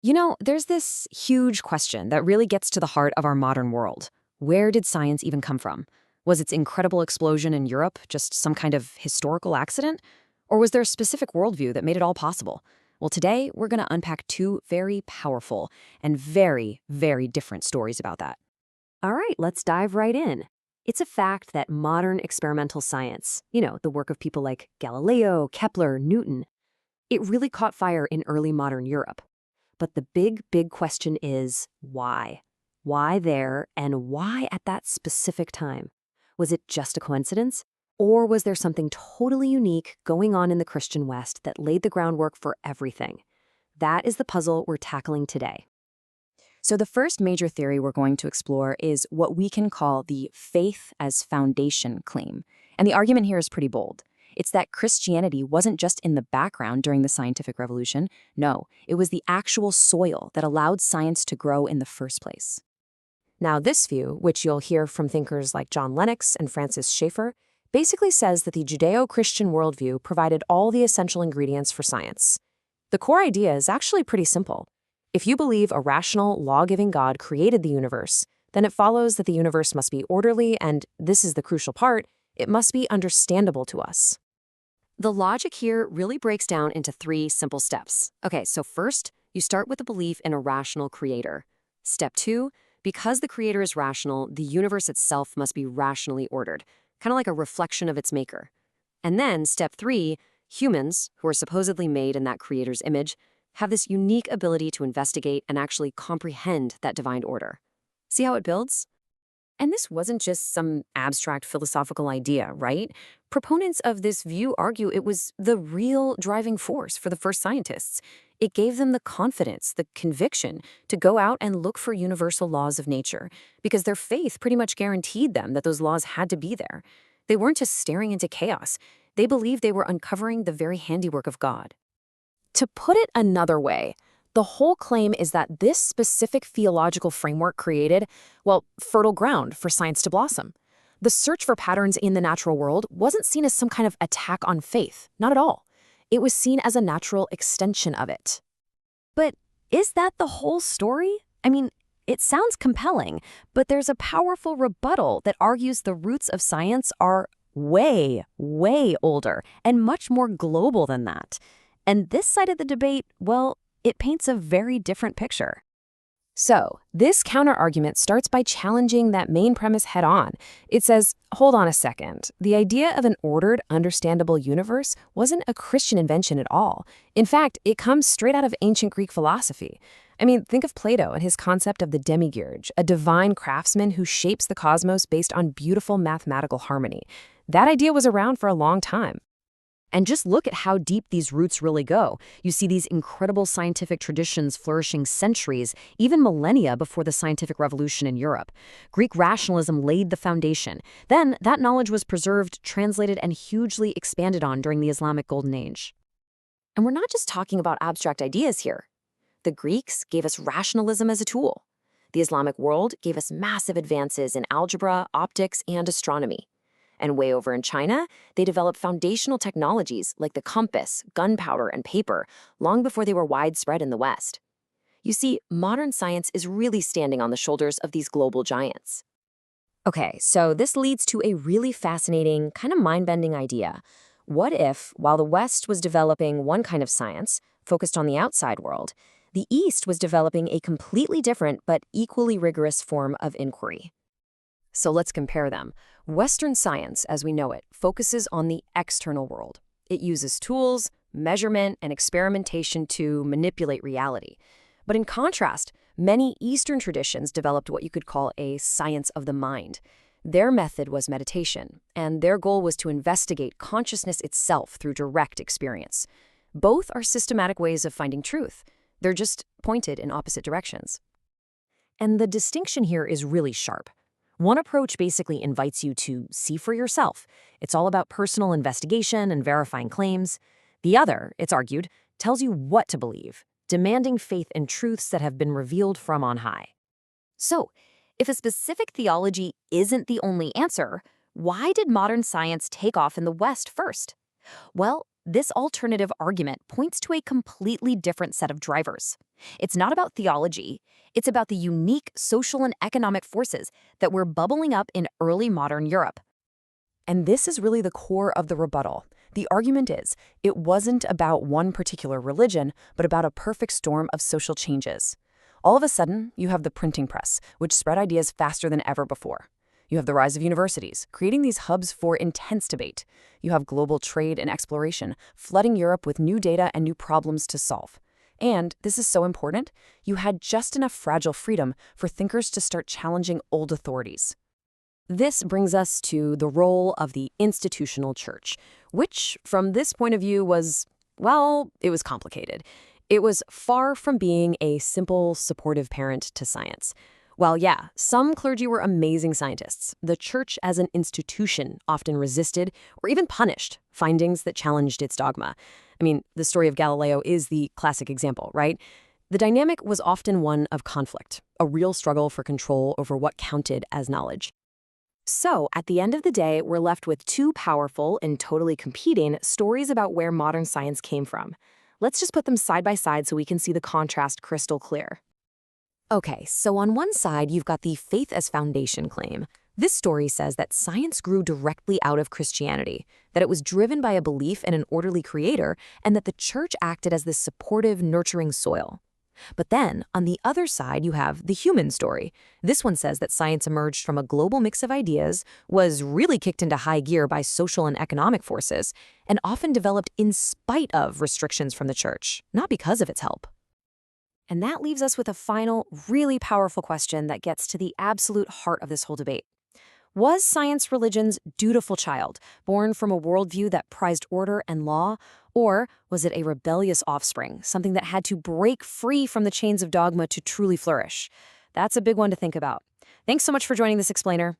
You know, there's this huge question that really gets to the heart of our modern world. Where did science even come from? Was its incredible explosion in Europe just some kind of historical accident? Or was there a specific worldview that made it all possible? Well, today we're going to unpack two very powerful and very, very different stories about that. All right, let's dive right in. It's a fact that modern experimental science, the work of people like Galileo, Kepler, Newton, it really caught fire in early modern Europe. But the big, big question is why? Why there, and why at that specific time? Was it just a coincidence? Or was there something totally unique going on in the Christian West that laid the groundwork for everything? That is the puzzle we're tackling today. So the first major theory we're going to explore is what we can call the faith as foundation claim. And the argument here is pretty bold. It's that Christianity wasn't just in the background during the scientific revolution. No, it was the actual soil that allowed science to grow in the first place. Now, this view, which you'll hear from thinkers like John Lennox and Francis Schaeffer, basically says that the Judeo-Christian worldview provided all the essential ingredients for science. The core idea is actually pretty simple. If you believe a rational, law-giving God created the universe, then it follows that the universe must be orderly and, this is the crucial part, it must be understandable to us. The logic here really breaks down into three simple steps. Okay, so first, you start with the belief in a rational creator. Step two, because the creator is rational, the universe itself must be rationally ordered, kind of like a reflection of its maker. And then, step three, humans, who are supposedly made in that creator's image, have this unique ability to investigate and actually comprehend that divine order. See how it builds? And this wasn't just some abstract philosophical idea, right? Proponents of this view argue it was the real driving force for the first scientists. It gave them the confidence, the conviction, to go out and look for universal laws of nature, because their faith pretty much guaranteed them that those laws had to be there. They weren't just staring into chaos. They believed they were uncovering the very handiwork of God. To put it another way, the whole claim is that this specific theological framework created, fertile ground for science to blossom. The search for patterns in the natural world wasn't seen as some kind of attack on faith, not at all. It was seen as a natural extension of it. But is that the whole story? I mean, it sounds compelling, but there's a powerful rebuttal that argues the roots of science are way, way older and much more global than that. And this side of the debate, it paints a very different picture. So, this counter-argument starts by challenging that main premise head-on. It says, hold on a second. The idea of an ordered, understandable universe wasn't a Christian invention at all. In fact, it comes straight out of ancient Greek philosophy. I mean, think of Plato and his concept of the demiurge, a divine craftsman who shapes the cosmos based on beautiful mathematical harmony. That idea was around for a long time. And just look at how deep these roots really go. You see these incredible scientific traditions flourishing centuries, even millennia before the scientific revolution in Europe. Greek rationalism laid the foundation. Then that knowledge was preserved, translated, and hugely expanded on during the Islamic Golden Age. And we're not just talking about abstract ideas here. The Greeks gave us rationalism as a tool. The Islamic world gave us massive advances in algebra, optics, and astronomy. And way over in China, they developed foundational technologies like the compass, gunpowder, and paper long before they were widespread in the West. You see, modern science is really standing on the shoulders of these global giants. Okay, so this leads to a really fascinating, kind of mind-bending idea. What if, while the West was developing one kind of science, focused on the outside world, the East was developing a completely different but equally rigorous form of inquiry? So let's compare them. Western science, as we know it, focuses on the external world. It uses tools, measurement, and experimentation to manipulate reality. But in contrast, many Eastern traditions developed what you could call a science of the mind. Their method was meditation, and their goal was to investigate consciousness itself through direct experience. Both are systematic ways of finding truth. They're just pointed in opposite directions. And the distinction here is really sharp. One approach basically invites you to see for yourself. It's all about personal investigation and verifying claims. The other, it's argued, tells you what to believe, demanding faith in truths that have been revealed from on high. So, if a specific theology isn't the only answer, why did modern science take off in the West first? Well, This alternative argument points to a completely different set of drivers. It's not about theology, it's about the unique social and economic forces that were bubbling up in early modern Europe. And this is really the core of the rebuttal. The argument is, it wasn't about one particular religion, but about a perfect storm of social changes. All of a sudden, you have the printing press, which spread ideas faster than ever before. You have the rise of universities, creating these hubs for intense debate. You have global trade and exploration, flooding Europe with new data and new problems to solve. And, this is so important, you had just enough fragile freedom for thinkers to start challenging old authorities. This brings us to the role of the institutional church, which, from this point of view, was, well, it was complicated. It was far from being a simple, supportive parent to science. While, yeah, some clergy were amazing scientists, the church as an institution often resisted or even punished findings that challenged its dogma. I mean, the story of Galileo is the classic example, right? The dynamic was often one of conflict, a real struggle for control over what counted as knowledge. So, at the end of the day, we're left with two powerful and totally competing stories about where modern science came from. Let's just put them side by side so we can see the contrast crystal clear. Okay, so on one side, you've got the faith as foundation claim. This story says that science grew directly out of Christianity, that it was driven by a belief in an orderly creator, and that the church acted as this supportive, nurturing soil. But then, on the other side, you have the human story. This one says that science emerged from a global mix of ideas, was really kicked into high gear by social and economic forces, and often developed in spite of restrictions from the church, not because of its help. And that leaves us with a final, really powerful question that gets to the absolute heart of this whole debate. Was science religion's dutiful child, born from a worldview that prized order and law, or was it a rebellious offspring, something that had to break free from the chains of dogma to truly flourish? That's a big one to think about. Thanks so much for joining this explainer.